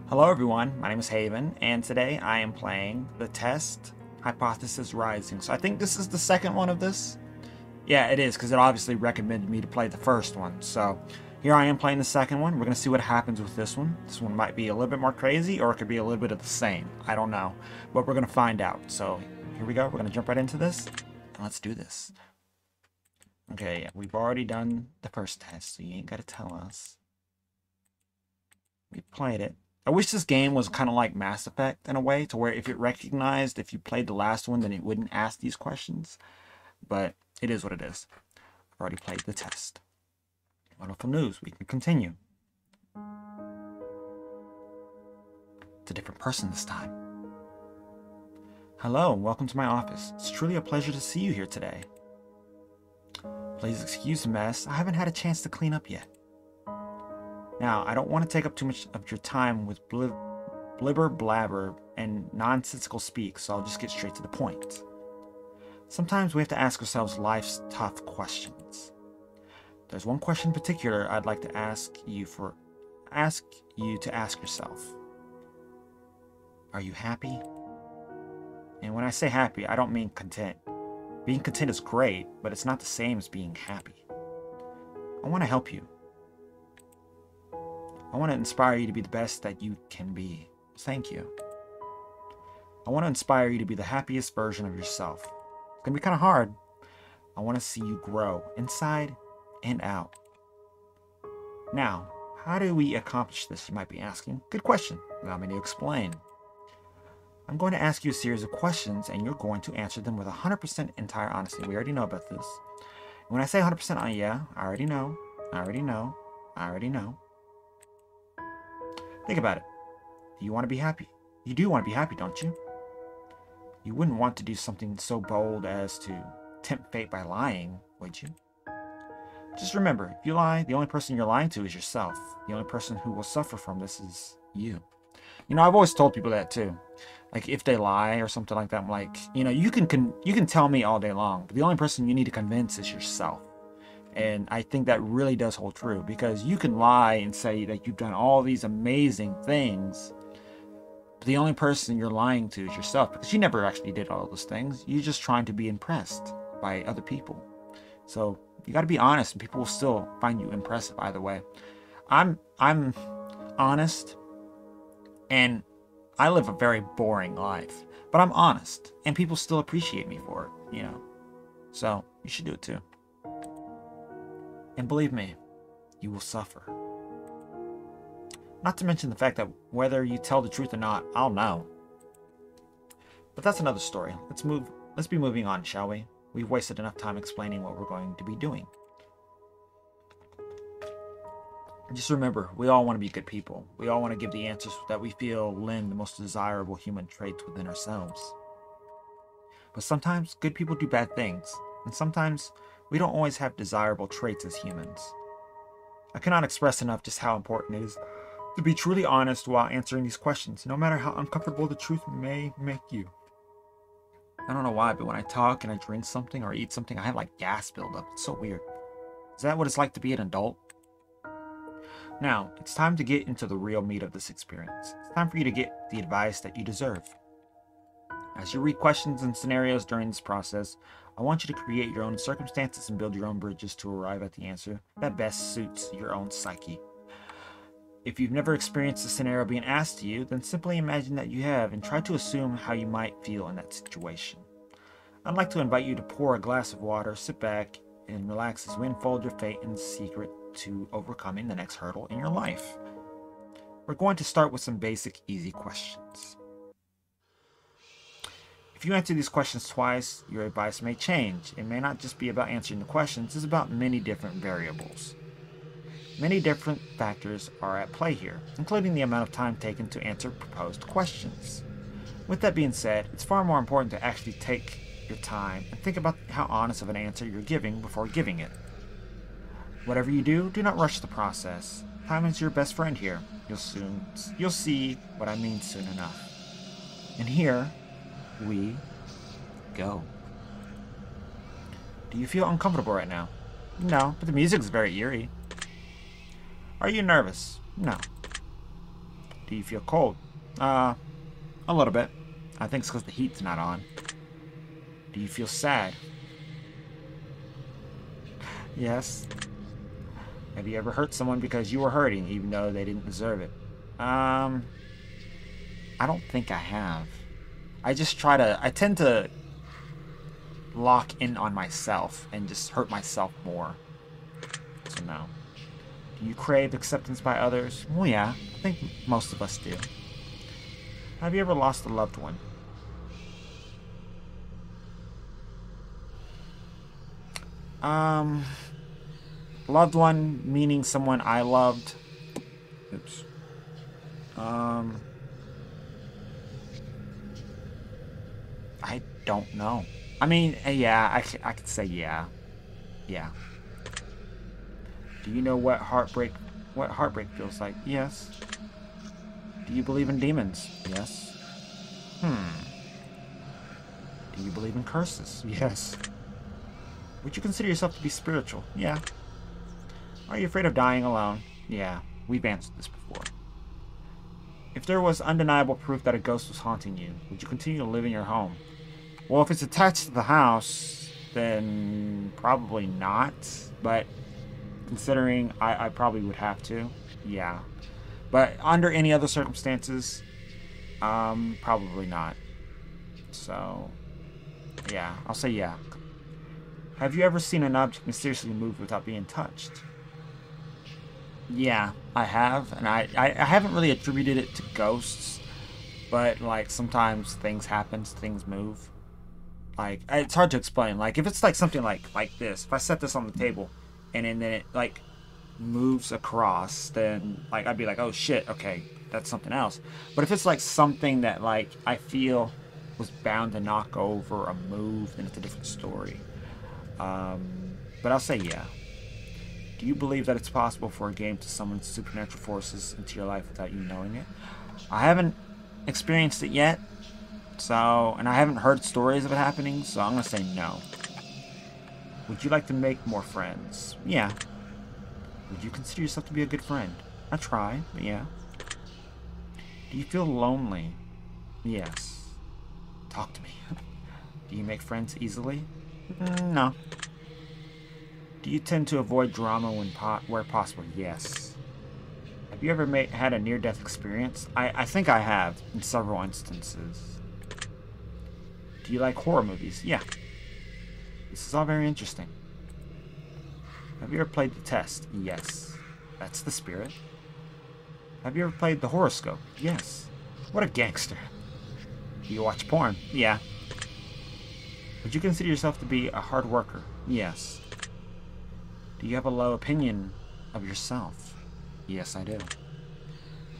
Hello everyone, my name is Haven, and today I am playing the test Hypothesis Rising. So I think this is the second one of this. Yeah, it is, because it obviously recommended me to play the first one. So here I am playing the second one. We're going to see what happens with this one. This one might be a little bit more crazy, or it could be a little bit of the same. I don't know, but we're going to find out. So here we go. We're going to jump right into this, and let's do this. Okay, we've already done the first test, so you ain't got to tell us. We played it. I wish this game was kind of like Mass Effect in a way, to where if it recognized if you played the last one, then it wouldn't ask these questions. But it is what it is. I've already played the test. Wonderful news. We can continue. It's a different person this time. Hello, and welcome to my office. It's truly a pleasure to see you here today. Please excuse the mess. I haven't had a chance to clean up yet. Now, I don't want to take up too much of your time with blibber blabber and nonsensical speak, so I'll just get straight to the point. Sometimes we have to ask ourselves life's tough questions. There's one question in particular I'd like to ask you to ask yourself. Are you happy? And when I say happy, I don't mean content. Being content is great, but it's not the same as being happy. I want to help you. I want to inspire you to be the best that you can be. Thank you. I want to inspire you to be the happiest version of yourself. It's going to be kind of hard. I want to see you grow inside and out. Now, how do we accomplish this, you might be asking? Good question. Allow me to explain. I'm going to ask you a series of questions, and you're going to answer them with 100% entire honesty. We already know about this. When I say 100%, yeah, I already know. I already know. I already know. Think about it. Do you want to be happy? You do want to be happy, don't you? You wouldn't want to do something so bold as to tempt fate by lying, would you? Just remember, if you lie, the only person you're lying to is yourself. The only person who will suffer from this is you. You know, I've always told people that too. Like, if they lie or something like that, I'm like, you know, you can tell me all day long, but the only person you need to convince is yourself. And I think that really does hold true, because you can lie and say that you've done all these amazing things, but the only person you're lying to is yourself, because you never actually did all those things. You're just trying to be impressed by other people. So you got to be honest, and people will still find you impressive either way. I'm honest, and I live a very boring life, but I'm honest, and people still appreciate me for it, you know. So you should do it too. And believe me, you will suffer. Not to mention the fact that whether you tell the truth or not, I'll know. But that's another story. Let's be moving on, shall we? We've wasted enough time explaining what we're going to be doing. Just remember, we all want to be good people. We all want to give the answers that we feel lend the most desirable human traits within ourselves. But sometimes good people do bad things, and sometimes we don't always have desirable traits as humans. I cannot express enough just how important it is to be truly honest while answering these questions, no matter how uncomfortable the truth may make you. I don't know why, but when I talk and I drink something or eat something, I have like gas buildup. It's so weird. Is that what it's like to be an adult? Now, it's time to get into the real meat of this experience. It's time for you to get the advice that you deserve. As you read questions and scenarios during this process, I want you to create your own circumstances and build your own bridges to arrive at the answer that best suits your own psyche. If you've never experienced a scenario being asked to you, then simply imagine that you have and try to assume how you might feel in that situation. I'd like to invite you to pour a glass of water, sit back, and relax as we unfold your fate and secret to overcoming the next hurdle in your life. We're going to start with some basic, easy questions. If you answer these questions twice, your advice may change. It may not just be about answering the questions, it's about many different variables. Many different factors are at play here, including the amount of time taken to answer proposed questions. With that being said, it's far more important to actually take your time and think about how honest of an answer you're giving before giving it. Whatever you do, do not rush the process. Time is your best friend here. You'll see what I mean soon enough. And here we go. Do you feel uncomfortable right now? No, but the music is very eerie. Are you nervous? No. Do you feel cold? A little bit. I think it's because the heat's not on. Do you feel sad? Yes. Have you ever hurt someone because you were hurting, even though they didn't deserve it? I don't think I have. I tend to lock in on myself and just hurt myself more. So no. Do you crave acceptance by others? Well, yeah. I think most of us do. Have you ever lost a loved one? Loved one meaning someone I loved. Oops. I don't know. I mean, yeah, I could say yeah. Yeah. Do you know what heartbreak feels like? Yes. Do you believe in demons? Yes. Do you believe in curses? Yes. Would you consider yourself to be spiritual? Yeah. Are you afraid of dying alone? Yeah. We've answered this before. If there was undeniable proof that a ghost was haunting you, would you continue to live in your home? Well, if it's attached to the house, then probably not. But considering I probably would have to, yeah. But under any other circumstances, probably not. So, yeah, I'll say yeah. Have you ever seen an object mysteriously move without being touched? Yeah, I have, and I haven't really attributed it to ghosts, but like sometimes things happen, things move. Like it's hard to explain. Like if it's like something like this, if I set this on the table, and then it like moves across, then like I'd be like, oh shit, okay, that's something else. But if it's like something that like I feel was bound to knock over or move, then it's a different story. But I'll say yeah. Do you believe that it's possible for a game to summon supernatural forces into your life without you knowing it? I haven't experienced it yet, so, and I haven't heard stories of it happening, so I'm gonna say no. Would you like to make more friends? Yeah. Would you consider yourself to be a good friend? I try, but yeah. Do you feel lonely? Yes. Talk to me. Do you make friends easily? No. Do you tend to avoid drama where possible? Yes. Have you ever had a near-death experience? I think I have, in several instances. Do you like horror movies? Yeah. This is all very interesting. Have you ever played the test? Yes. That's the spirit. Have you ever played the horoscope? Yes. What a gangster. Do you watch porn? Yeah. Would you consider yourself to be a hard worker? Yes. Do you have a low opinion of yourself? Yes, I do.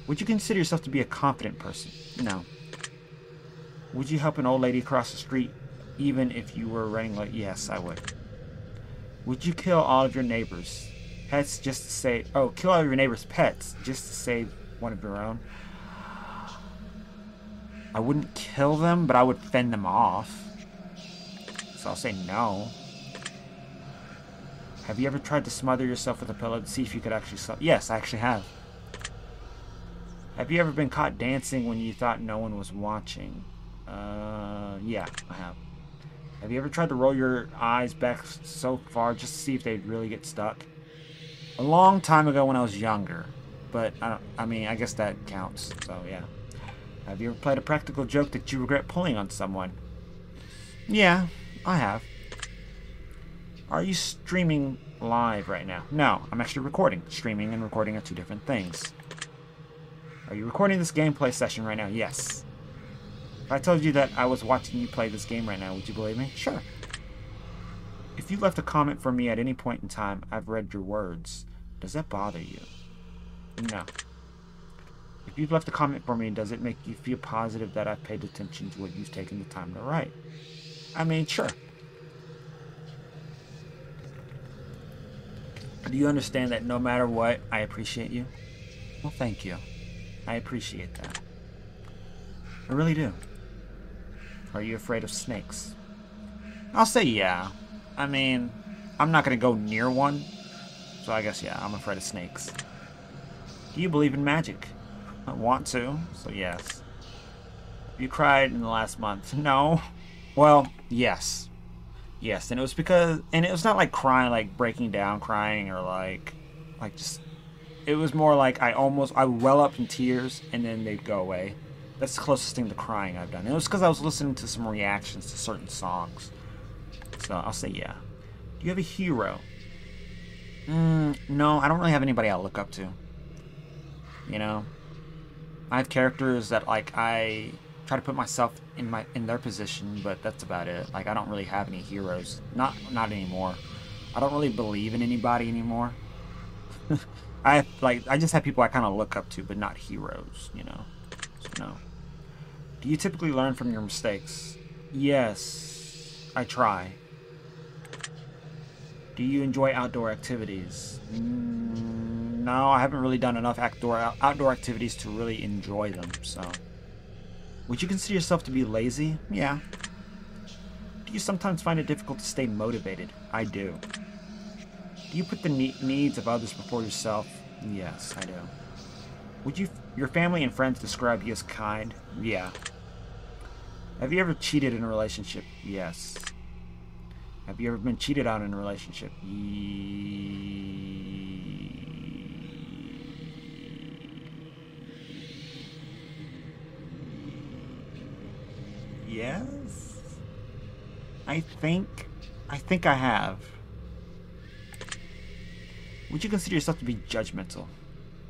Would you consider yourself to be a confident person? No. Would you help an old lady across the street even if you were running late? Yes, I would. Would you kill all of your neighbors' pets just to save... Oh, kill all of your neighbors' pets just to save one of your own? I wouldn't kill them, but I would fend them off. So I'll say no. Have you ever tried to smother yourself with a pillow to see if you could actually sleep? Yes, I actually have. Have you ever been caught dancing when you thought no one was watching? Yeah, I have. Have you ever tried to roll your eyes back so far just to see if they'd really get stuck? A long time ago when I was younger. But, I mean, I guess that counts, so yeah. Have you ever played a practical joke that you regret pulling on someone? Yeah, I have. Are you streaming live right now? No, I'm actually recording. Streaming and recording are two different things. Are you recording this gameplay session right now? Yes. If I told you that I was watching you play this game right now, would you believe me? Sure. If you left a comment for me at any point in time, I've read your words. Does that bother you? No. If you've left a comment for me, does it make you feel positive that I've paid attention to what you've taken the time to write? I mean, sure. Do you understand that no matter what, I appreciate you? Well, thank you. I appreciate that. I really do. Are you afraid of snakes? I'll say yeah. I mean, I'm not going to go near one. So I guess yeah, I'm afraid of snakes. Do you believe in magic? I want to, so yes. Have you cried in the last month? No. Well, yes. Yes, and it was because, and it was not like crying, like breaking down crying or like just, it was more like I would well up in tears and then they'd go away. That's the closest thing to crying I've done. And it was because I was listening to some reactions to certain songs. So I'll say yeah. Do you have a hero? No, I don't really have anybody I look up to. You know? I have characters that like I try to put myself in their position, but that's about it. Like I don't really have any heroes. Not anymore. I don't really believe in anybody anymore. I just have people I kind of look up to, but not heroes, you know. So no. Do you typically learn from your mistakes? Yes, I try. Do you enjoy outdoor activities? No, I haven't really done enough outdoor activities to really enjoy them, so. Would you consider yourself to be lazy? Yeah. Do you sometimes find it difficult to stay motivated? I do. Do you put the needs of others before yourself? Yes, I do. Would your family and friends describe you as kind? Yeah. Have you ever cheated in a relationship? Yes. Have you ever been cheated on in a relationship? Yes. I think I have. Would you consider yourself to be judgmental?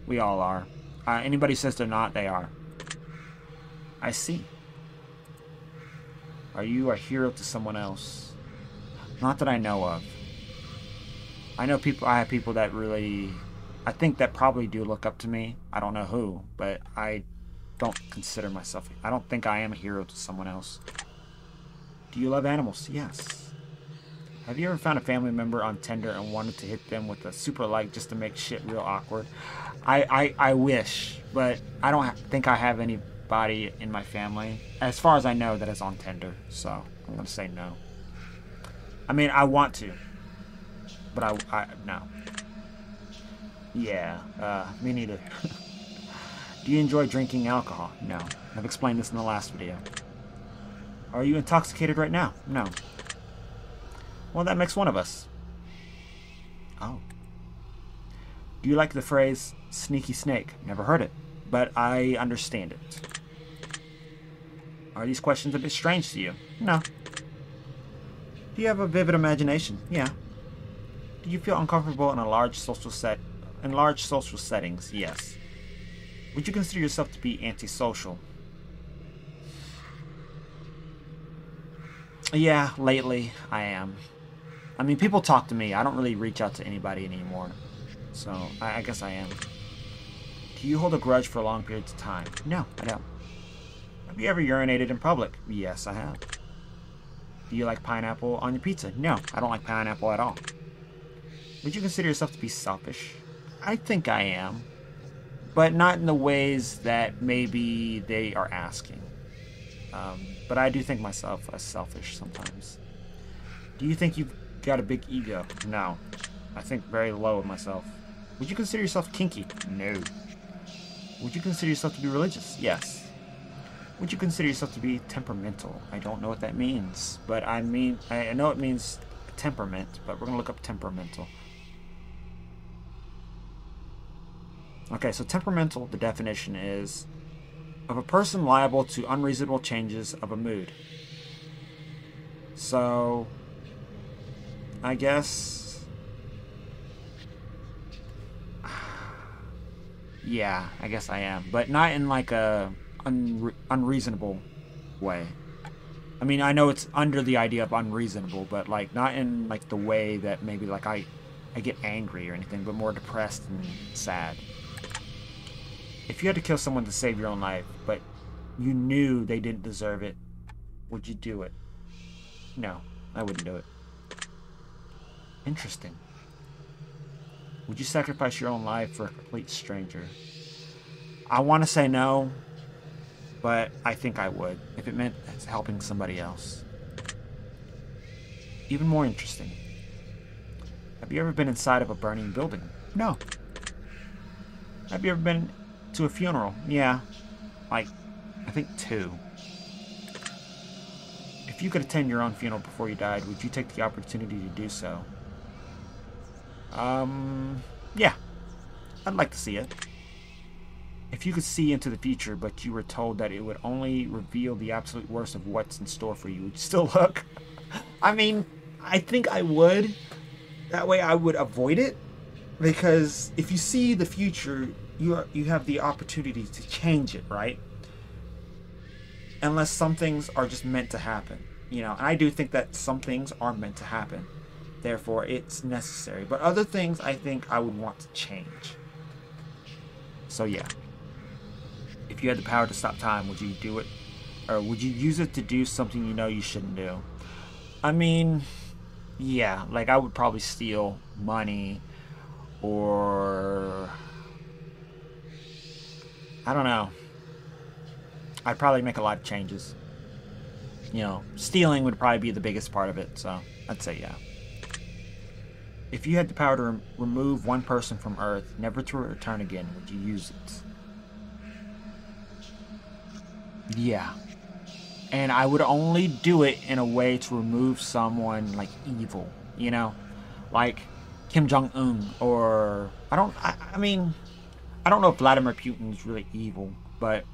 We all are. Anybody says they're not, they are. I see. Are you a hero to someone else? Not that I know of. I have people that really, I think that probably do look up to me. I don't know who, but I don't consider myself, I don't think I am a hero to someone else. Do you love animals? Yes. Have you ever found a family member on Tinder and wanted to hit them with a super like just to make shit real awkward? I wish, but I don't think I have anybody in my family, as far as I know, that is on Tinder, so I'm going to say no. I mean, I want to, but no. Yeah, me neither. Do you enjoy drinking alcohol? No. I've explained this in the last video. Are you intoxicated right now? No. Well, that makes one of us. Oh. Do you like the phrase, sneaky snake? Never heard it, but I understand it. Are these questions a bit strange to you? No. Do you have a vivid imagination? Yeah. Do you feel uncomfortable in large social settings? Yes. Would you consider yourself to be antisocial? Yeah, lately I am. I mean, people talk to me. I don't really reach out to anybody anymore. So, I guess I am. Do you hold a grudge for long periods of time? No, I don't. Have you ever urinated in public? Yes, I have. Do you like pineapple on your pizza? No, I don't like pineapple at all. Would you consider yourself to be selfish? I think I am. But not in the ways that maybe they are asking. But I do think myself as selfish sometimes. Do you think you've got a big ego? No. I think very low of myself. Would you consider yourself kinky? No. Would you consider yourself to be religious? Yes. Would you consider yourself to be temperamental? I don't know what that means, but I know it means temperament, but we're going to look up temperamental. Okay, so temperamental, the definition is of a person liable to unreasonable changes of a mood. So, I guess, yeah, I guess I am, but not in like a unreasonable way. I mean, I know it's under the idea of unreasonable, but like not in like the way that maybe like I get angry or anything, but more depressed and sad. If you had to kill someone to save your own life, but you knew they didn't deserve it, would you do it? No, I wouldn't do it. Interesting. Would you sacrifice your own life for a complete stranger? I want to say no, but I think I would, if it meant helping somebody else. Even more interesting. Have you ever been inside of a burning building? No. Have you ever been To a funeral, yeah. Like, I think 2. If you could attend your own funeral before you died, would you take the opportunity to do so? Yeah. I'd like to see it. If you could see into the future, but you were told that it would only reveal the absolute worst of what's in store for you, would you still look? I mean, I think I would. That way I would avoid it. Because if you see the future, you have the opportunity to change it, right? Unless some things are just meant to happen. You know, and I do think that some things are meant to happen. Therefore, it's necessary. But other things, I think I would want to change. So, yeah. If you had the power to stop time, would you do it? Or would you use it to do something you know you shouldn't do? I mean, yeah. Like, I would probably steal money. Or... I don't know. I'd probably make a lot of changes. You know, stealing would probably be the biggest part of it, so I'd say yeah. If you had the power to remove one person from Earth, never to return again, would you use it? Yeah. And I would only do it in a way to remove someone, like, evil, you know? Like Kim Jong-un, or... I mean, I don't know if Vladimir Putin is really evil, but...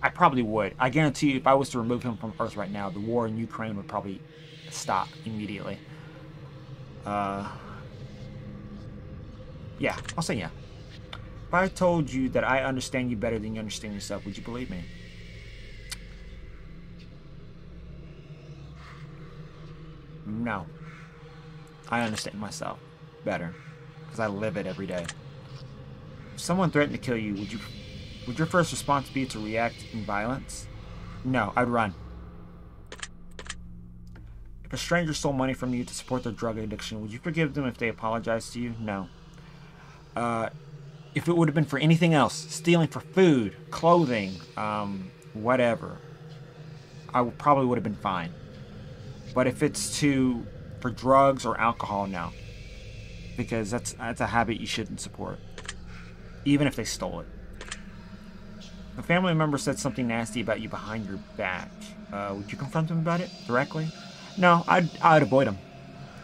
I probably would. I guarantee you, if I was to remove him from Earth right now, the war in Ukraine would probably stop immediately. Yeah, I'll say yeah. If I told you that I understand you better than you understand yourself, would you believe me? No. I understand myself better, because I live it every day. If someone threatened to kill you, would your first response be to react in violence? No, I'd run. If a stranger stole money from you to support their drug addiction, would you forgive them if they apologized to you? No. If it would have been for anything else, stealing for food, clothing, whatever, I probably would have been fine. But if it's for drugs or alcohol, no. Because that's a habit you shouldn't support. Even if they stole it. A family member said something nasty about you behind your back. Would you confront them about it directly? No, I'd avoid them.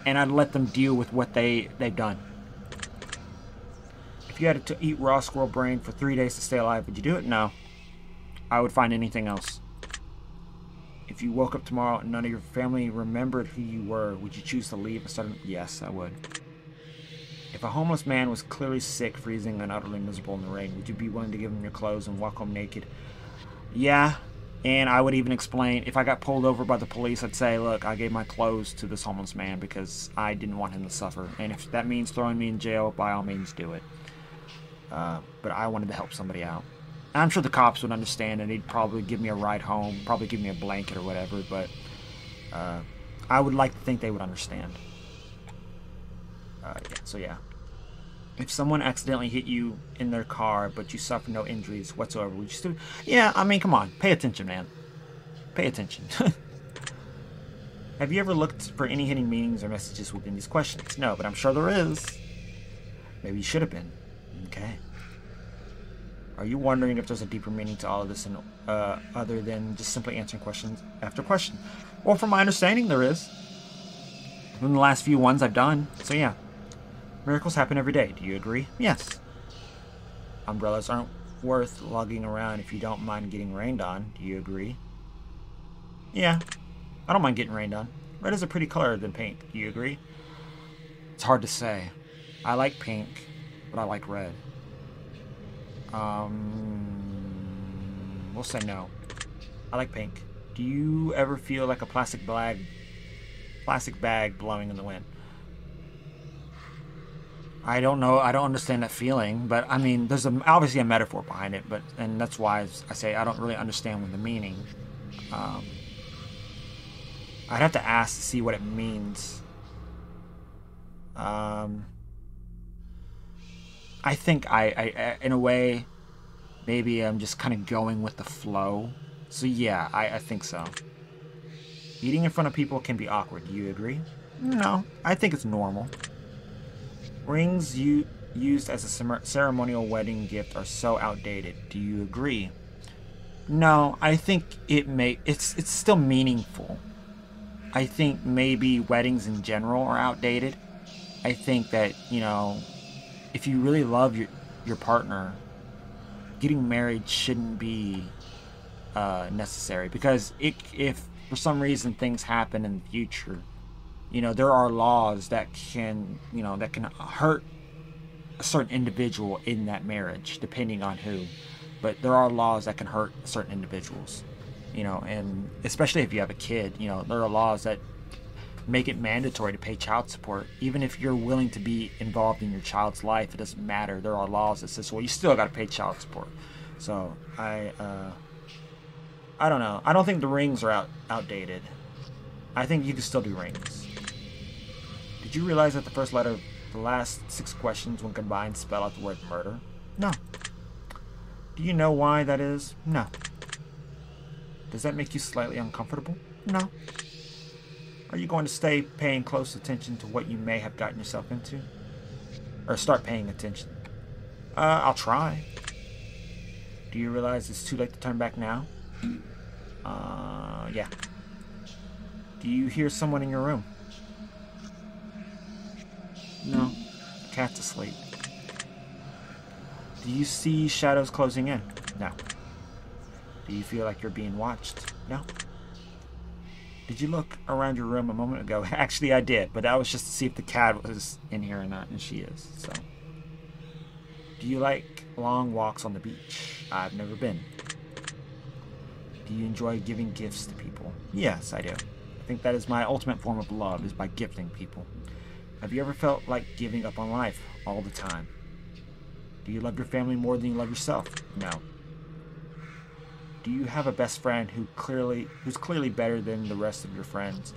And I'd let them deal with what they've done. If you had to eat raw squirrel brain for 3 days to stay alive, would you do it? No. I would find anything else. If you woke up tomorrow and none of your family remembered who you were, would you choose to leave and start? Yes, I would. If a homeless man was clearly sick, freezing, and utterly miserable in the rain, would you be willing to give him your clothes and walk home naked? Yeah, and I would even explain, if I got pulled over by the police, I'd say, look, I gave my clothes to this homeless man because I didn't want him to suffer. And if that means throwing me in jail, by all means do it. But I wanted to help somebody out. And I'm sure the cops would understand, and they'd probably give me a ride home, probably give me a blanket or whatever, but I would like to think they would understand. Yeah, so yeah. If someone accidentally hit you in their car, but you suffer no injuries whatsoever, would you still... Yeah, I mean, come on. Pay attention, man. Pay attention. Have you ever looked for any hidden meanings or messages within these questions? No, but I'm sure there is. Maybe you should have been. Okay. Are you wondering if there's a deeper meaning to all of this, other than just simply answering questions after question? Well, from my understanding, there is. From the last few ones I've done. So yeah. Miracles happen every day. Do you agree? Yes. Umbrellas aren't worth lugging around if you don't mind getting rained on. Do you agree? Yeah. I don't mind getting rained on. Red is a pretty color than pink. Do you agree? It's hard to say. I like pink, but I like red. We'll say no. I like pink. Do you ever feel like a plastic bag blowing in the wind? I don't know. I don't understand that feeling, but I mean, there's obviously a metaphor behind it, and that's why I say I don't really understand the meaning. I'd have to ask to see what it means. I think I in a way, maybe I'm just kind of going with the flow. So yeah, I think so. Eating in front of people can be awkward. Do you agree? No, I think it's normal. Rings used as a ceremonial wedding gift are so outdated. Do you agree? No, I think it's still meaningful. I think maybe weddings in general are outdated. I think that, if you really love your partner, getting married shouldn't be necessary, because if for some reason things happen in the future, there are laws that can hurt a certain individual in that marriage, depending on who. But there are laws that can hurt certain individuals, and especially if you have a kid, there are laws that make it mandatory to pay child support. Even if you're willing to be involved in your child's life, it doesn't matter. There are laws that says, well, you still got to pay child support. So I don't know. I don't think the rings are outdated. I think you can still do rings. Did you realize that the first letter of the last 6 questions, when combined, spell out the word murder? No. Do you know why that is? No. Does that make you slightly uncomfortable? No. Are you going to stay paying close attention to what you may have gotten yourself into? Or start paying attention? I'll try. Do you realize it's too late to turn back now? Yeah. Do you hear someone in your room? No. The cat's asleep. Do you see shadows closing in? No. Do you feel like you're being watched? No. Did you look around your room a moment ago? Actually, I did, but that was just to see if the cat was in here or not, and she is, so. Do you like long walks on the beach? I've never been. Do you enjoy giving gifts to people? Yes, I do. I think that is my ultimate form of love, is by gifting people. Have you ever felt like giving up on life all the time? Do you love your family more than you love yourself? No. Do you have a best friend who's clearly better than the rest of your friends?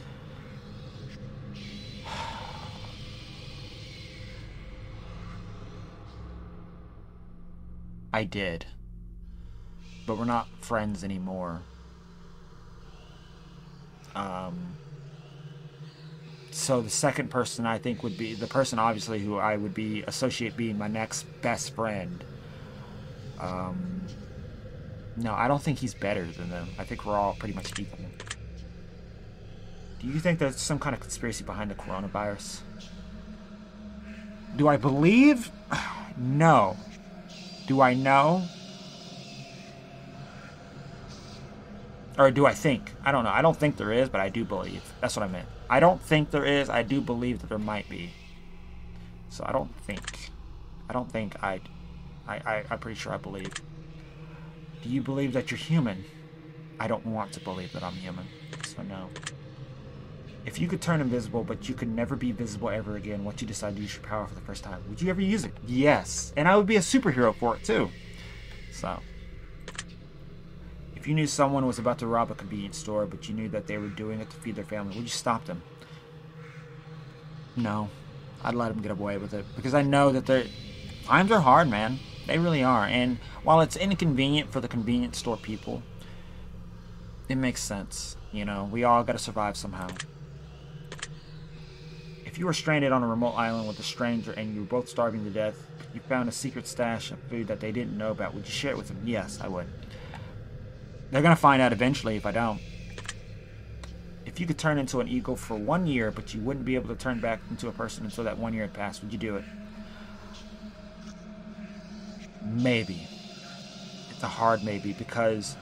I did. But we're not friends anymore. So the second person, I think, would be the person, obviously, who I would associate being my next best friend. No, I don't think he's better than them. I think we're all pretty much equal. Do you think there's some kind of conspiracy behind the coronavirus? Do I believe? No. Do I know? Or do I think? I don't know. I don't think there is, but I do believe. That's what I meant. I don't think there is. I do believe that there might be. So I don't think. I'm pretty sure I believe. Do you believe that you're human? I don't want to believe that I'm human. So no. If you could turn invisible, but you could never be visible ever again, once you decide to use your power for the first time, would you ever use it? Yes. And I would be a superhero for it too. So. If you knew someone was about to rob a convenience store, but you knew that they were doing it to feed their family, would you stop them? No. I'd let them get away with it. Because I know that times are hard, man. They really are. And while it's inconvenient for the convenience store people, it makes sense. We all got to survive somehow. If you were stranded on a remote island with a stranger and you were both starving to death, you found a secret stash of food that they didn't know about, would you share it with them? Yes, I would. They're going to find out eventually if I don't. If you could turn into an eagle for 1 year, but you wouldn't be able to turn back into a person until that 1 year had passed, would you do it? Maybe. It's a hard maybe, because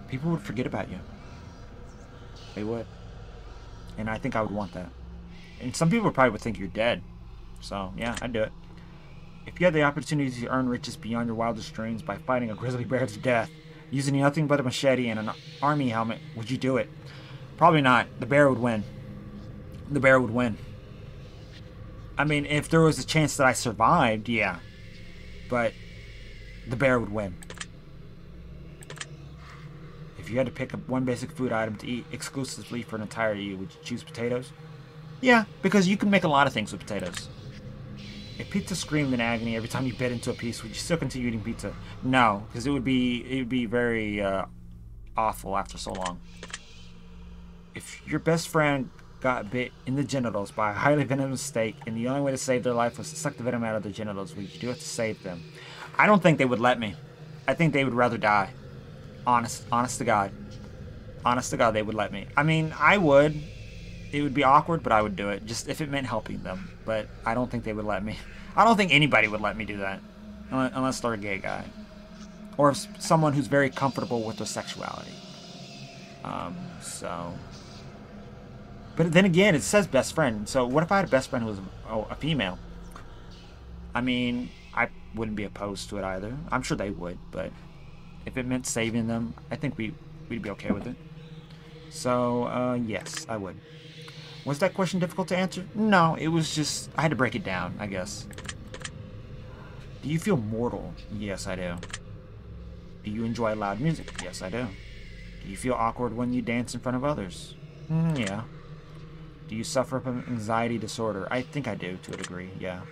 people would forget about you. They would. And I think I would want that. And some people probably would think you're dead. So, yeah, I'd do it. If you had the opportunity to earn riches beyond your wildest dreams by fighting a grizzly bear to death, using nothing but a machete and an army helmet, would you do it? Probably not. The bear would win. The bear would win. I mean, if there was a chance that I survived, yeah. But the bear would win. If you had to pick up one basic food item to eat exclusively for an entire year, would you choose potatoes? Yeah, because you can make a lot of things with potatoes. If pizza screamed in agony every time you bit into a piece, would you still continue eating pizza? No, because it would be very awful after so long. If your best friend got bit in the genitals by a highly venomous snake, and the only way to save their life was to suck the venom out of their genitals. Would you do it to save them? I don't think they would let me. I think they would rather die. Honest to God. Honest to God, they would let me. I mean, I would. It would be awkward, but I would do it. Just if it meant helping them. But I don't think they would let me. I don't think anybody would let me do that. Unless they're a gay guy. Or someone who's very comfortable with their sexuality. So... But then again, it says best friend. So what if I had a best friend who was a female? I mean, I wouldn't be opposed to it either. I'm sure they would, but if it meant saving them, I think we'd be okay with it. So, yes, I would. Was that question difficult to answer? No, it was just, I had to break it down, I guess. Do you feel mortal? Yes, I do. Do you enjoy loud music? Yes, I do. Do you feel awkward when you dance in front of others? Yeah. Do you suffer from anxiety disorder? I think I do, to a degree, yeah.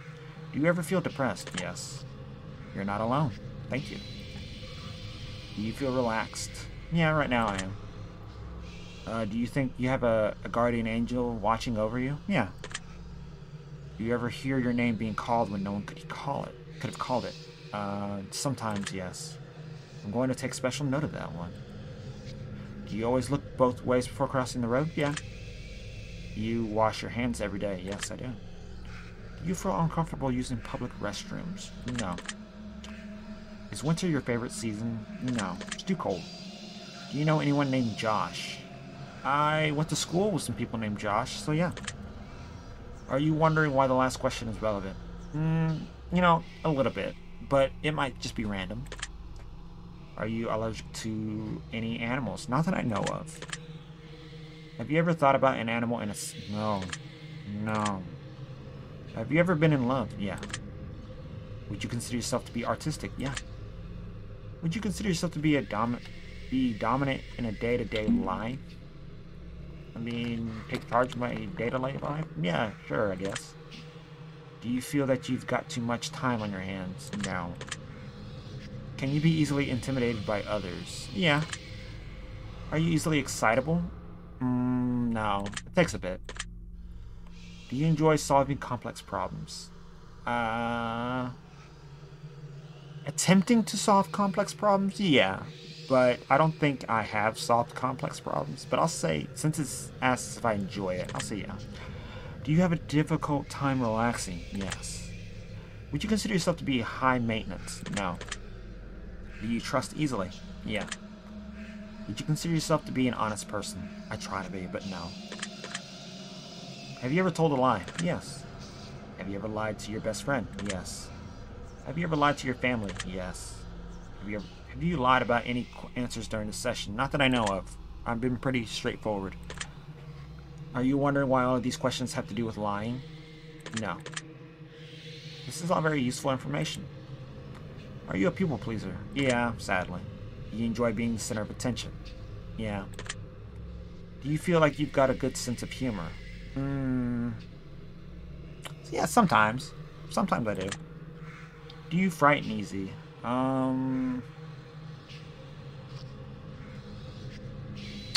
Do you ever feel depressed? Yes. You're not alone. Thank you. Do you feel relaxed? Yeah, right now I am. Do you think you have a guardian angel watching over you? Yeah. Do you ever hear your name being called when no one could have called it? Sometimes, yes. I'm going to take special note of that one. Do you always look both ways before crossing the road? Yeah. You wash your hands every day? Yes, I do. Do you feel uncomfortable using public restrooms? No. Is winter your favorite season? No. It's too cold. Do you know anyone named Josh? I went to school with some people named Josh, so yeah. Are you wondering why the last question is relevant? You know, a little bit, but it might just be random. Are you allergic to any animals? Not that I know of. Have you ever thought about an animal in a... No. No. Have you ever been in love? Yeah. Would you consider yourself to be artistic? Yeah. Would you consider yourself to be dominant in a day-to-day life? I mean, take charge of my day-to-day life? Yeah, sure, I guess. Do you feel that you've got too much time on your hands? No. Can you be easily intimidated by others? Yeah. Are you easily excitable? No. It takes a bit. Do you enjoy solving complex problems? Attempting to solve complex problems? Yeah. But I don't think I have solved complex problems. But I'll say, since it's asked if I enjoy it, I'll say yeah. Do you have a difficult time relaxing? Yes. Would you consider yourself to be high maintenance? No. Do you trust easily? Yeah. Would you consider yourself to be an honest person? I try to be, but no. Have you ever told a lie? Yes. Have you ever lied to your best friend? Yes. Have you ever lied to your family? Yes. Have you lied about any answers during the session? Not that I know of. I've been pretty straightforward. Are you wondering why all of these questions have to do with lying? No. This is all very useful information. Are you a people pleaser? Yeah, sadly. You enjoy being the center of attention? Yeah. Do you feel like you've got a good sense of humor? Yeah, sometimes. Sometimes I do. Do you frighten easy?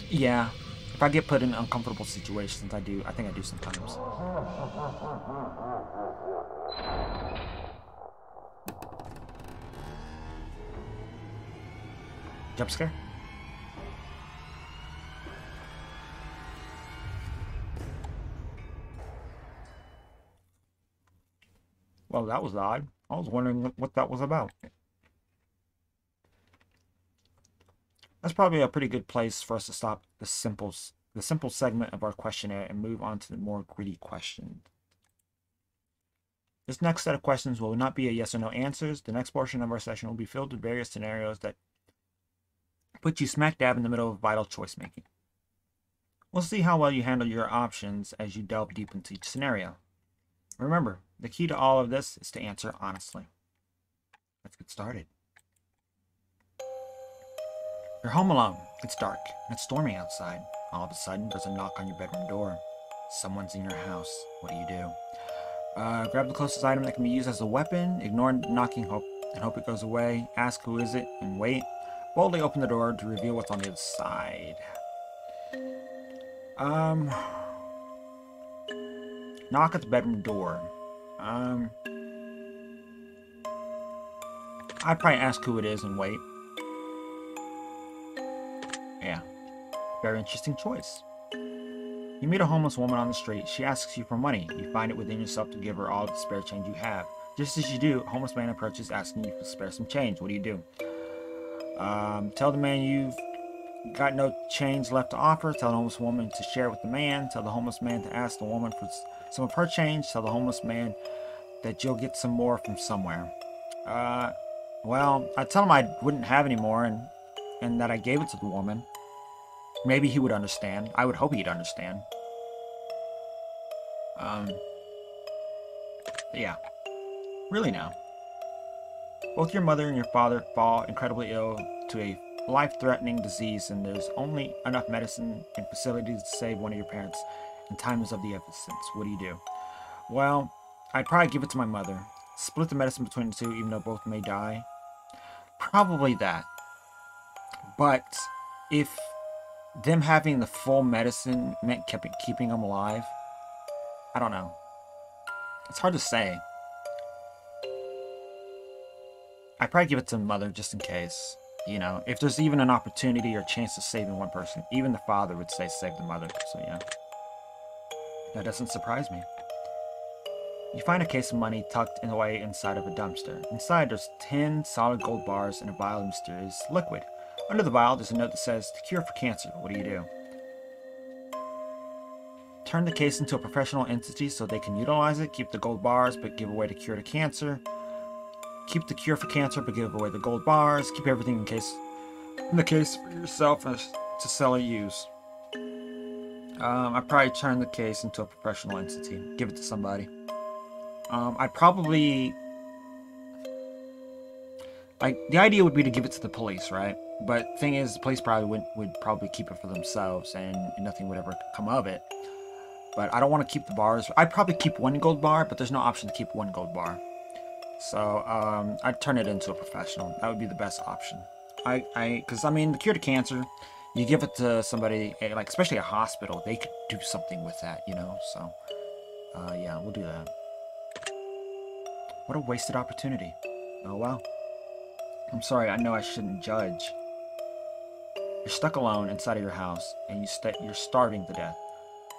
Yeah. If I get put in uncomfortable situations, I think I do sometimes. Jump scare? Well, that was odd. I was wondering what that was about. That's probably a pretty good place for us to stop the simple segment of our questionnaire and move on to the more gritty questions. This next set of questions will not be a yes or no answers. The next portion of our session will be filled with various scenarios that put you smack dab in the middle of vital choice making. We'll see how well you handle your options as you delve deep into each scenario. Remember, the key to all of this is to answer honestly. Let's get started. You're home alone. It's dark, and it's storming outside. All of a sudden, there's a knock on your bedroom door. Someone's in your house. What do? Grab the closest item that can be used as a weapon, ignore knocking and hope it goes away, ask who is it, and wait. Boldly open the door to reveal what's on the other side. Knock at the bedroom door. I'd probably ask who it is and wait. Yeah. Very interesting choice. You meet a homeless woman on the street. She asks you for money. You find it within yourself to give her all the spare change you have. Just as you do, a homeless man approaches asking you to spare some change. What do you do? Tell the man you've got no change left to offer. Tell the homeless woman to share with the man. Tell the homeless man to ask the woman for some of her change. Tell the homeless man that you'll get some more from somewhere. Well, I'd tell him I wouldn't have any more and that I gave it to the woman. Maybe he would understand. I would hope he'd understand. Yeah. Really now. Both your mother and your father fall incredibly ill to a life-threatening disease, and there's only enough medicine and facilities to save one of your parents, and time is of the essence. What do? Well, I'd probably give it to my mother. Split the medicine between the two, even though both may die. Probably that. But if them having the full medicine meant keeping them alive, I don't know. It's hard to say. I'd probably give it to the mother just in case. You know, if there's even an opportunity or chance of saving one person, even the father would say save the mother. So yeah. That doesn't surprise me. You find a case of money tucked away inside of a dumpster. Inside, there's 10 solid gold bars and a vial of mysterious liquid. Under the vial, there's a note that says, "To cure for cancer." What do? Turn the case into a professional entity so they can utilize it. Keep the gold bars, but give away the cure to cancer. Keep the cure for cancer, but give away the gold bars. Keep everything in the case for yourself to sell or use. I'd probably turn the case into a professional entity. Give it to somebody. I'd probably... the idea would be to give it to the police, right? But thing is, the police probably would probably keep it for themselves, and nothing would ever come of it. But I don't want to keep the bars. I'd probably keep one gold bar, but there's no option to keep one gold bar. So, I'd turn it into a professional. That would be the best option. Because, I mean, the cure to cancer, you give it to somebody, like, especially a hospital, they could do something with that, you know? So, yeah, we'll do that. What a wasted opportunity. Oh, well. I'm sorry, I know I shouldn't judge. You're stuck alone inside of your house, and you're starving to death.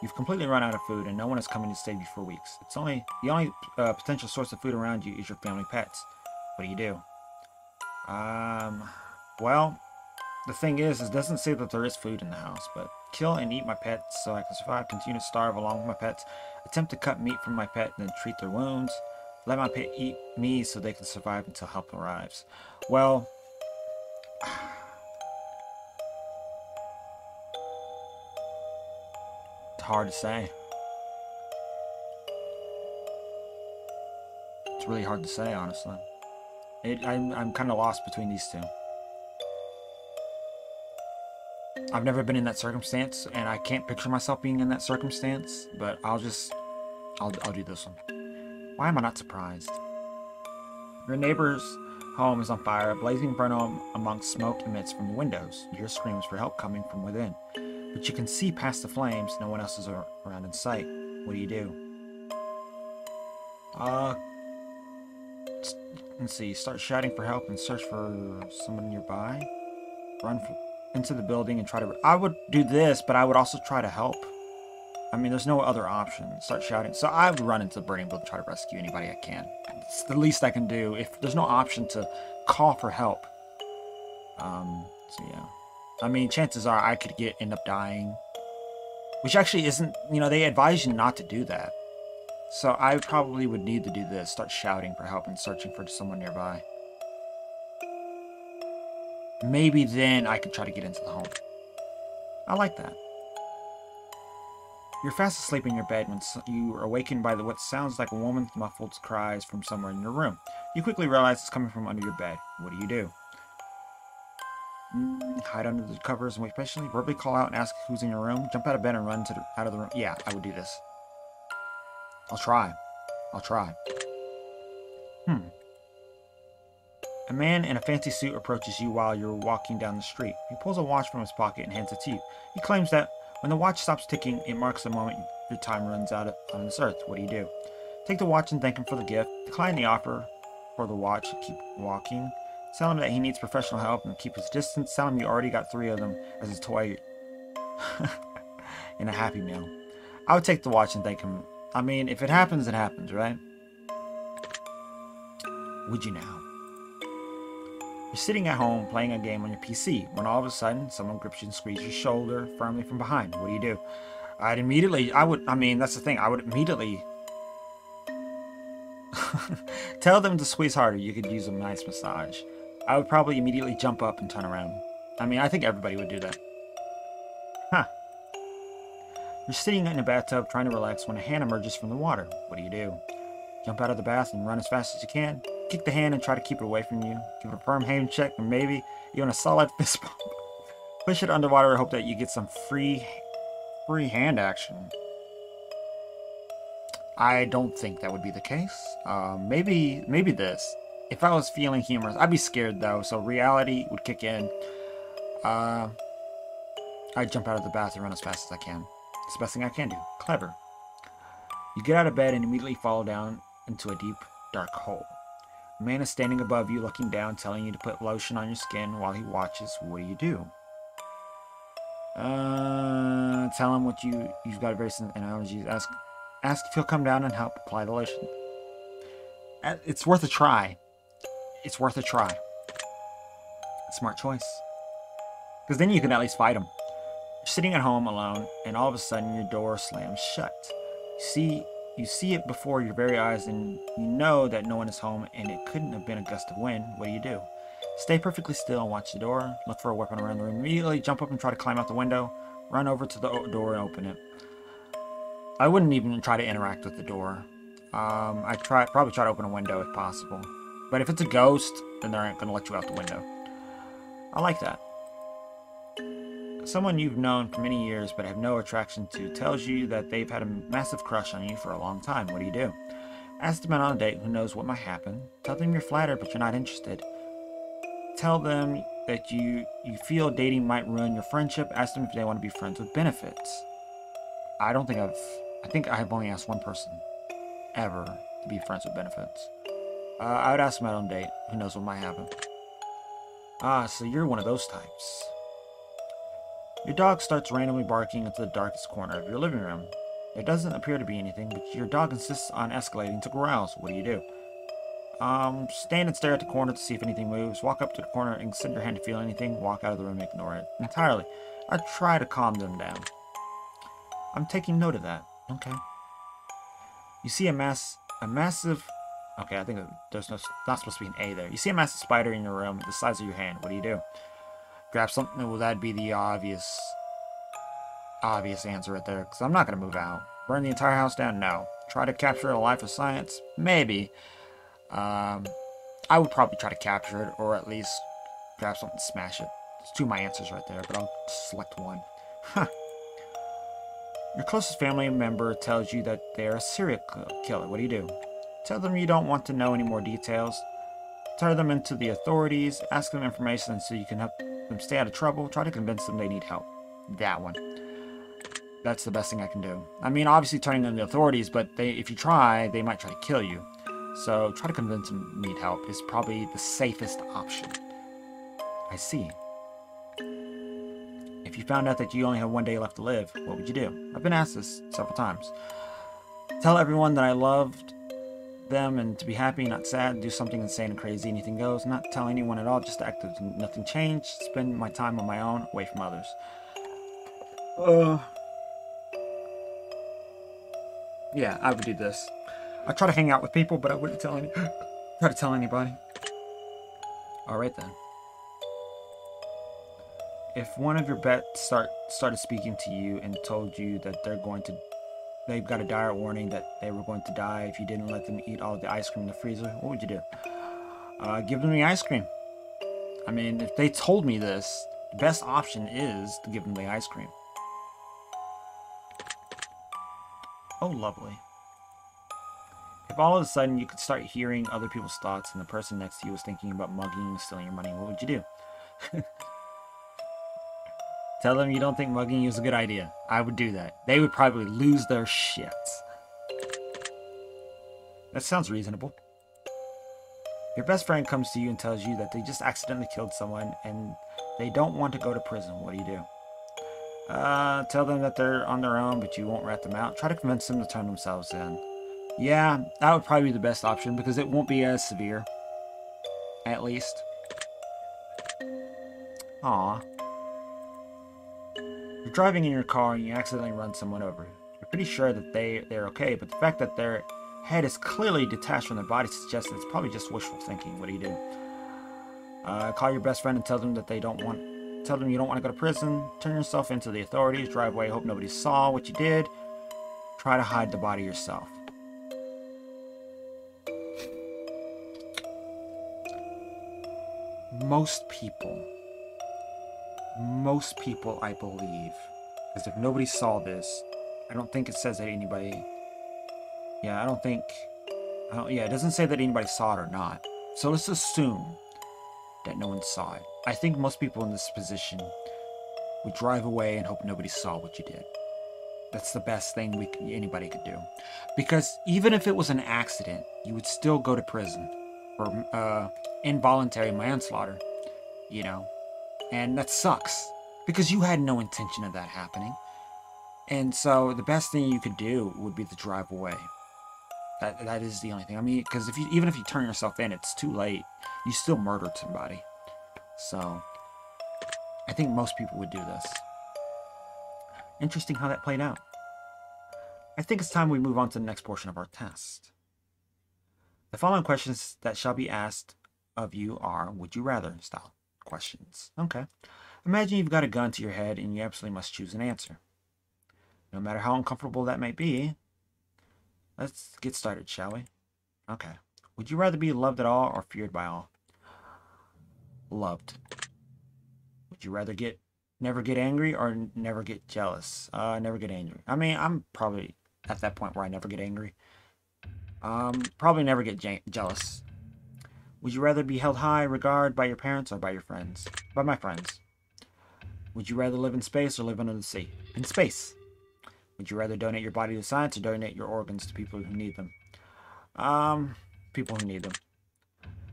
You've completely run out of food, and no one is coming to save you for weeks. The only potential source of food around you is your family pets. What do? Well, the thing is, it doesn't say that there is food in the house, but kill and eat my pets so I can survive, continue to starve along with my pets, attempt to cut meat from my pet and then treat their wounds, let my pet eat me so they can survive until help arrives. Well, it's hard to say. It's really hard to say, honestly. I'm kind of lost between these two. I've never been in that circumstance, and I can't picture myself being in that circumstance, but I'll do this one. Why am I not surprised? Your neighbor's home is on fire. A blazing inferno amongst smoke emits from the windows. You hear screams for help coming from within. But you can see past the flames. No one else is around in sight. What do? Let's see. Start shouting for help and search for someone nearby. Run into the building and try to... I would do this, but I would also try to help. I mean, there's no other option. Start shouting. So I would run into the burning building and try to rescue anybody I can. It's the least I can do. If there's no option to call for help. So yeah. I mean, chances are I could end up dying. Which actually isn't... You know, they advise you not to do that. So I probably would need to do this. Start shouting for help and searching for someone nearby. Maybe then I could try to get into the home. I like that. You're fast asleep in your bed when you are awakened by what sounds like a woman's muffled cries from somewhere in your room. You quickly realize it's coming from under your bed. What do? Hide under the covers and wait patiently. Verbally call out and ask who's in your room. Jump out of bed and run out of the room. Yeah, I would do this. I'll try. A man in a fancy suit approaches you while you're walking down the street. He pulls a watch from his pocket and hands it to you. He claims that when the watch stops ticking, it marks the moment your time runs out on this earth, what do? Take the watch and thank him for the gift. Decline the offer for the watch and keep walking. Tell him that he needs professional help and keep his distance. Tell him you already got 3 of them as a toy in a Happy Meal. I would take the watch and thank him. I mean, if it happens, right? Would you now? You're sitting at home playing a game on your PC when all of a sudden someone grips you and squeezes your shoulder firmly from behind. What do? That's the thing, I would immediately tell them to squeeze harder. You could use a nice massage. I would probably immediately jump up and turn around. I mean, I think everybody would do that. Huh. You're sitting in a bathtub trying to relax when a hand emerges from the water. What do? Jump out of the bath and run as fast as you can. Kick the hand and try to keep it away from you. Give it a firm hand check or maybe even a solid fist bump. Push it underwater and hope that you get some free hand action. I don't think that would be the case. Maybe this. If I was feeling humorous, I'd be scared though, so reality would kick in. I'd jump out of the bath and run as fast as I can. It's the best thing I can do. Clever. You get out of bed and immediately fall down into a deep, dark hole. A man is standing above you, looking down, telling you to put lotion on your skin while he watches. What do? Tell him what you've got various analogies. Ask if he'll come down and help apply the lotion. It's worth a try. It's worth a try. Smart choice. Because then you can at least fight him. You're sitting at home alone, and all of a sudden your door slams shut. You see it before your very eyes, and you know that no one is home, and it couldn't have been a gust of wind. What do? Stay perfectly still and watch the door. Look for a weapon around the room. Immediately jump up and try to climb out the window. Run over to the door and open it. I wouldn't even try to interact with the door. I'd probably try to open a window if possible. But if it's a ghost, then they aren't going to let you out the window. I like that. Someone you've known for many years but have no attraction to tells you that they've had a massive crush on you for a long time. What do? Ask them out on a date. Who knows what might happen. Tell them you're flattered but you're not interested. Tell them that you feel dating might ruin your friendship. Ask them if they want to be friends with benefits. I think I have only asked one person ever to be friends with benefits. I would ask them out on a date. Who knows what might happen. So you're one of those types. Your dog starts randomly barking into the darkest corner of your living room. There doesn't appear to be anything, but your dog insists on escalating to growls. What do? Stand and stare at the corner to see if anything moves. Walk up to the corner and extend your hand to feel anything. Walk out of the room and ignore it entirely. I try to calm them down. I'm taking note of that. Okay. You see a massive... Okay, I think there's not supposed to be an A there. You see a massive spider in your room the size of your hand. What do? Grab something? Well, that'd be the obvious answer right there. Because I'm not going to move out. Burn the entire house down? No. Try to capture a life of science? Maybe. I would probably try to capture it, or at least grab something and smash it. There's 2 of my answers right there, but I'll select one. Huh. Your closest family member tells you that they're a serial killer. What do? Tell them you don't want to know any more details. Turn them into the authorities. Ask them information so you can help them stay out of trouble. Try to convince them they need help. That one. That's the best thing I can do. I mean, obviously turning them to the authorities, but if you try, they might try to kill you. So try to convince them you need help is probably the safest option. I see. If you found out that you only have 1 day left to live, what would you do? I've been asked this several times. Tell everyone that I loved them and to be happy, not sad. Do something insane and crazy, anything goes. Not tell anyone at all, just to act as nothing changed. Spend my time on my own, away from others. Yeah, I would do this. I try to hang out with people, but I wouldn't try to tell anybody. Alright then. If one of your pets started speaking to you and told you that they've got a dire warning that they were going to die if you didn't let them eat all the ice cream in the freezer, what would you do? Give them the ice cream. I mean, if they told me this, the best option is to give them the ice cream. Oh, lovely. If all of a sudden you could start hearing other people's thoughts and the person next to you was thinking about mugging and stealing your money, what would you do? Tell them you don't think mugging you is a good idea. I would do that. They would probably lose their shits. That sounds reasonable. Your best friend comes to you and tells you that they just accidentally killed someone and they don't want to go to prison. What do? Tell them that they're on their own, but you won't rat them out. Try to convince them to turn themselves in. Yeah, that would probably be the best option because it won't be as severe. At least. Aw. You're driving in your car and you accidentally run someone over. You're pretty sure that they're okay, but the fact that their head is clearly detached from their body suggests that it's probably just wishful thinking. What do? Call your best friend and tell them that you don't want to go to prison. Turn yourself into the authorities. Drive away. Hope nobody saw what you did. Try to hide the body yourself. Most people, I believe, because if nobody saw this, I don't think it says that anybody. Yeah, it doesn't say that anybody saw it or not. So let's assume that no one saw it. I think most people in this position would drive away and hope nobody saw what you did. That's the best thing anybody could do. Because even if it was an accident, you would still go to prison for involuntary manslaughter, you know. And that sucks because you had no intention of that happening. And so the best thing you could do would be to drive away. That is the only thing. I mean, because even if you turn yourself in, it's too late. You still murdered somebody. So I think most people would do this. Interesting how that played out. I think it's time we move on to the next portion of our test. The following questions that shall be asked of you are would you rather style questions. Okay. Imagine you've got a gun to your head and you absolutely must choose an answer. No matter how uncomfortable that may be, let's get started, shall we? Okay. Would you rather be loved at all or feared by all? Loved. Would you rather never get angry or never get jealous? Never get angry. I mean, I'm probably at that point where I never get angry. Probably never get jealous. Would you rather be held high regard by your parents or by your friends? By my friends. Would you rather live in space or live under the sea? In space. Would you rather donate your body to science or donate your organs to people who need them? People who need them.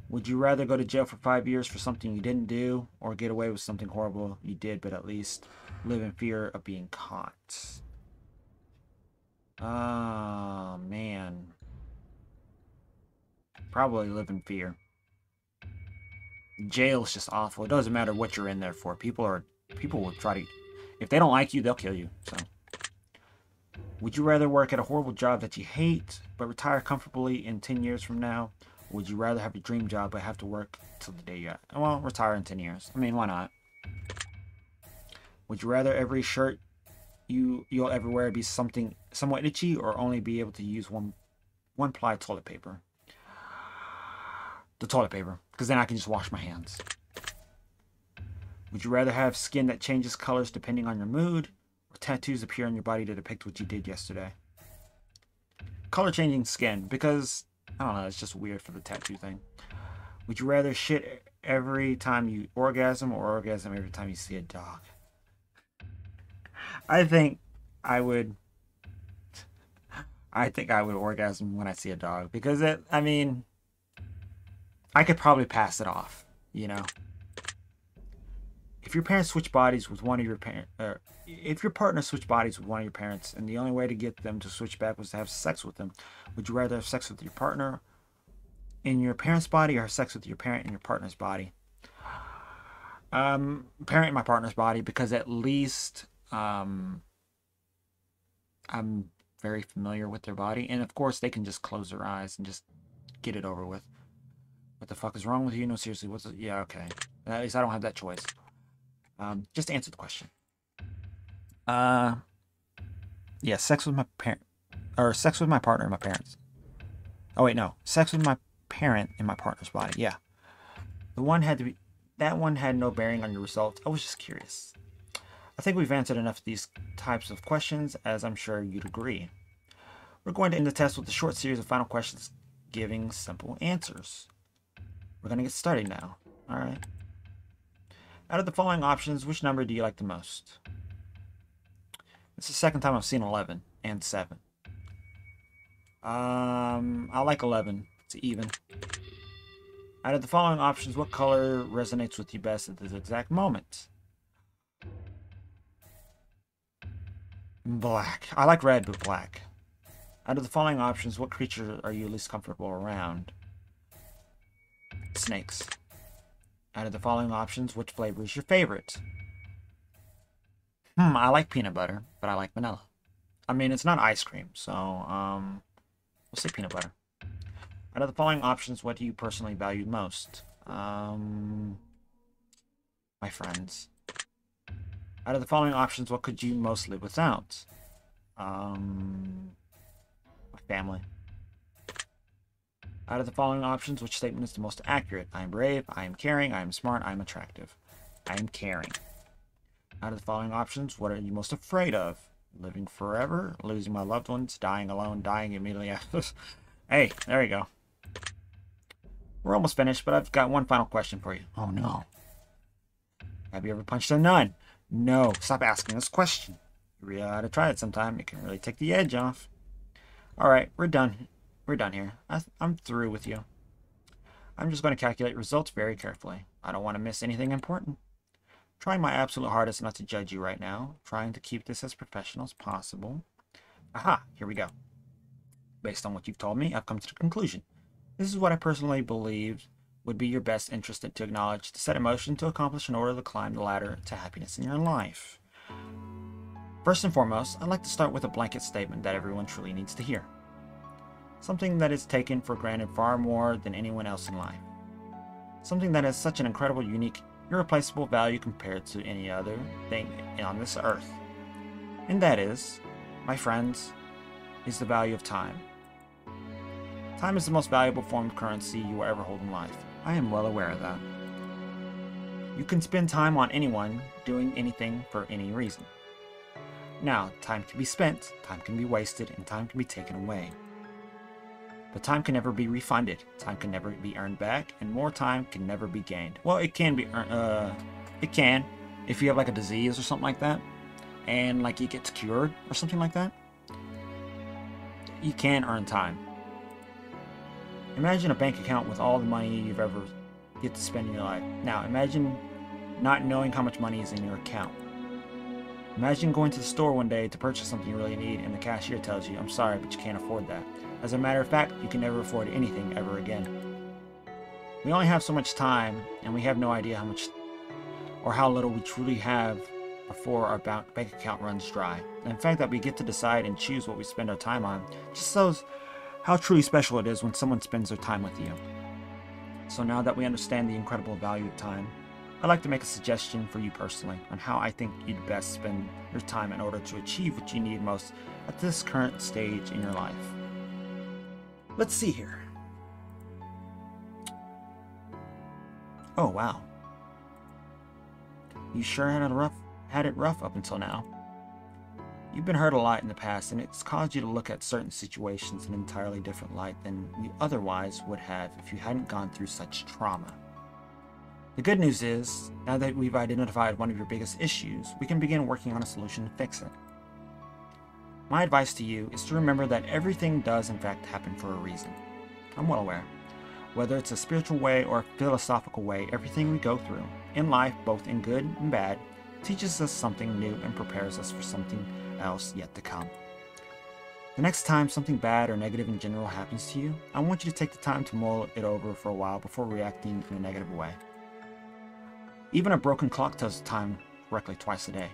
Would you rather go to jail for 5 years for something you didn't do or get away with something horrible you did but at least live in fear of being caught? Oh, man. Probably live in fear. Jail is just awful. It doesn't matter what you're in there for. People will try to... If they don't like you, they'll kill you. So, would you rather work at a horrible job that you hate, but retire comfortably in 10 years from now? Or would you rather have a dream job, but have to work till the day you got... Well, retire in 10 years. I mean, why not? Would you rather every shirt you'll ever wear be somewhat itchy, or only be able to use one-ply toilet paper? The toilet paper, because then I can just wash my hands. Would you rather have skin that changes colors depending on your mood, or tattoos appear on your body to depict what you did yesterday? Color changing skin, because, I don't know, it's just weird for the tattoo thing. Would you rather shit every time you orgasm, or orgasm every time you see a dog? I think I would orgasm when I see a dog, because I could probably pass it off, you know. If your parents switch bodies with one of your if your partner switched bodies with one of your parents, and the only way to get them to switch back was to have sex with them, would you rather have sex with your partner in your parents' body, or have sex with your parent in your partner's body? Parent in my partner's body, because at least I'm very familiar with their body, and of course they can just close their eyes and just get it over with. What the fuck is wrong with you? No, seriously, yeah, okay. At least I don't have that choice. Just answer the question. Yeah, sex with my parent, or sex with my partner and my parents. Oh wait, no, sex with my parent in my partner's body. Yeah, that one had no bearing on your results. I was just curious. I think we've answered enough of these types of questions, as I'm sure you'd agree. We're going to end the test with a short series of final questions, giving simple answers. We're going to get started now. All right. Out of the following options, which number do you like the most? It's the second time I've seen 11 and 7. I like 11. It's even. Out of the following options, what color resonates with you best at this exact moment? Black. I like red, but black. Out of the following options, what creature are you least comfortable around? Snakes. Out of the following options, which flavor is your favorite? I like peanut butter, but I like vanilla. I mean, it's not ice cream, so, we'll say peanut butter. Out of the following options, what do you personally value most? My friends. Out of the following options, what could you most live without? My family. Out of the following options, which statement is the most accurate? I am brave, I am caring, I am smart, I am attractive. I am caring. Out of the following options, what are you most afraid of? Living forever, losing my loved ones, dying alone, dying immediately after. Hey, there you go. We're almost finished, but I've got one final question for you. Oh no. Have you ever punched a nun? No. Stop asking this question. You really ought to try it sometime. It can really take the edge off. Alright, we're done. We're done here. I'm through with you. I'm just going to calculate results very carefully. I don't want to miss anything important. Trying my absolute hardest not to judge you right now. Trying to keep this as professional as possible. Aha, here we go. Based on what you've told me, I've come to the conclusion. This is what I personally believe would be your best interest to acknowledge, to set in motion, to accomplish in order to climb the ladder to happiness in your life. First and foremost, I'd like to start with a blanket statement that everyone truly needs to hear. Something that is taken for granted far more than anyone else in life. Something that has such an incredible, unique, irreplaceable value compared to any other thing on this earth. And that is, my friends, is the value of time. Time is the most valuable form of currency you will ever hold in life. I am well aware of that. You can spend time on anyone doing anything for any reason. Now, time can be spent, time can be wasted, and time can be taken away. But time can never be refunded, time can never be earned back, and more time can never be gained. Well, it can be earned, it can, if you have like a disease or something like that, and like it gets cured or something like that. You can earn time. Imagine a bank account with all the money you've ever get to spend in your life. Now, imagine not knowing how much money is in your account. Imagine going to the store one day to purchase something you really need and the cashier tells you, I'm sorry, but you can't afford that. As a matter of fact, you can never afford anything ever again. We only have so much time, and we have no idea how much or how little we truly have before our bank account runs dry. And the fact that we get to decide and choose what we spend our time on just shows how truly special it is when someone spends their time with you. So now that we understand the incredible value of time, I'd like to make a suggestion for you personally on how I think you'd best spend your time in order to achieve what you need most at this current stage in your life. Let's see here. Oh, wow. You sure had it rough up until now. You've been hurt a lot in the past, and it's caused you to look at certain situations in an entirely different light than you otherwise would have if you hadn't gone through such trauma. The good news is, now that we've identified one of your biggest issues, we can begin working on a solution to fix it. My advice to you is to remember that everything does in fact happen for a reason. I'm well aware. Whether it's a spiritual way or a philosophical way, everything we go through, in life, both in good and bad, teaches us something new and prepares us for something else yet to come. The next time something bad or negative in general happens to you, I want you to take the time to mull it over for a while before reacting in a negative way. Even a broken clock tells the time correctly twice a day.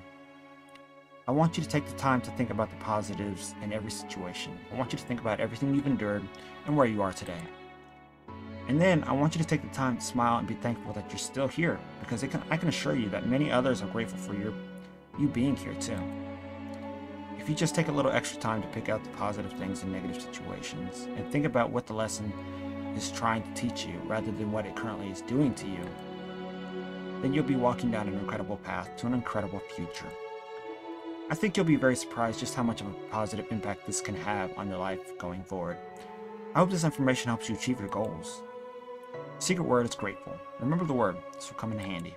I want you to take the time to think about the positives in every situation. I want you to think about everything you've endured and where you are today. And then I want you to take the time to smile and be thankful that you're still here, because I can assure you that many others are grateful for you being here too. If you just take a little extra time to pick out the positive things in negative situations and think about what the lesson is trying to teach you rather than what it currently is doing to you, then you'll be walking down an incredible path to an incredible future. I think you'll be very surprised just how much of a positive impact this can have on your life going forward. I hope this information helps you achieve your goals. Secret word is grateful. Remember the word, this will come in handy.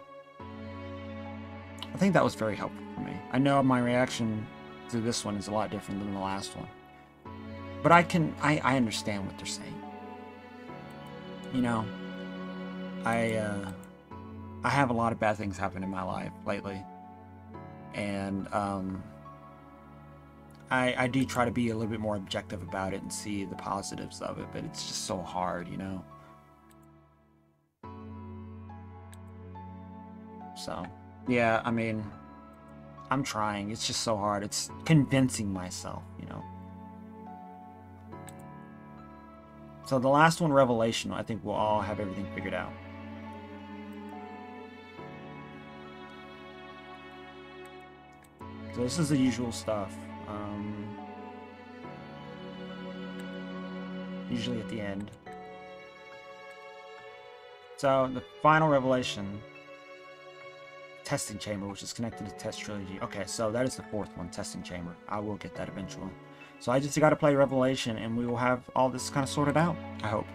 I think that was very helpful for me. I know my reaction to this one is a lot different than the last one. But I understand what they're saying. You know, I have a lot of bad things happen in my life lately. And I do try to be a little bit more objective about it and see the positives of it, but it's just so hard, you know? So, yeah, I mean, I'm trying. It's just so hard. It's convincing myself, you know? So the last one, Revelation, I think we'll all have everything figured out. So this is the usual stuff. Usually at the end. So the final revelation, testing chamber, which is connected to test trilogy. Okay, so that is the fourth one, testing chamber. I will get that eventually. So I just got to play Revelation, and we will have all this kind of sorted out, I hope.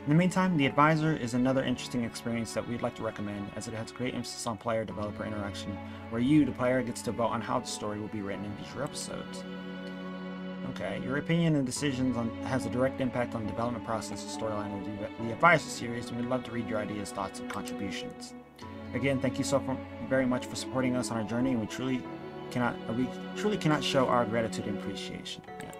In the meantime, The Advisor is another interesting experience that we'd like to recommend, as it has great emphasis on player-developer interaction, where you, the player, gets to vote on how the story will be written in future episodes. Okay, your opinion and decisions has a direct impact on the development process and storyline of the Advisor series, and we'd love to read your ideas, thoughts, and contributions. Again, thank you very much for supporting us on our journey, and we truly cannot show our gratitude and appreciation. Yeah.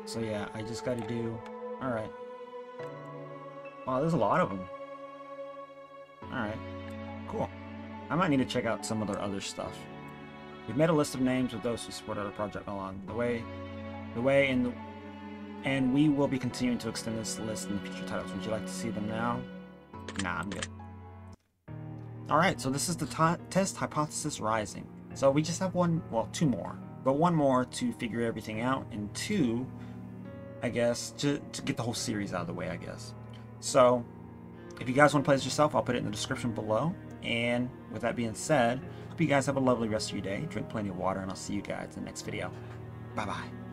So yeah, I just got to do. All right. Wow, there's a lot of them. All right. Cool. I might need to check out some of their other stuff. We've made a list of names of those who supported our project along the way, and we will be continuing to extend this list in the future titles. Would you like to see them now? Nah, I'm good. Alright, so this is the test hypothesis rising. So we just have two more. But one more to figure everything out, and two, I guess, to get the whole series out of the way, I guess. So, if you guys want to play this yourself, I'll put it in the description below. And with that being said, hope you guys have a lovely rest of your day. Drink plenty of water, and I'll see you guys in the next video. Bye-bye.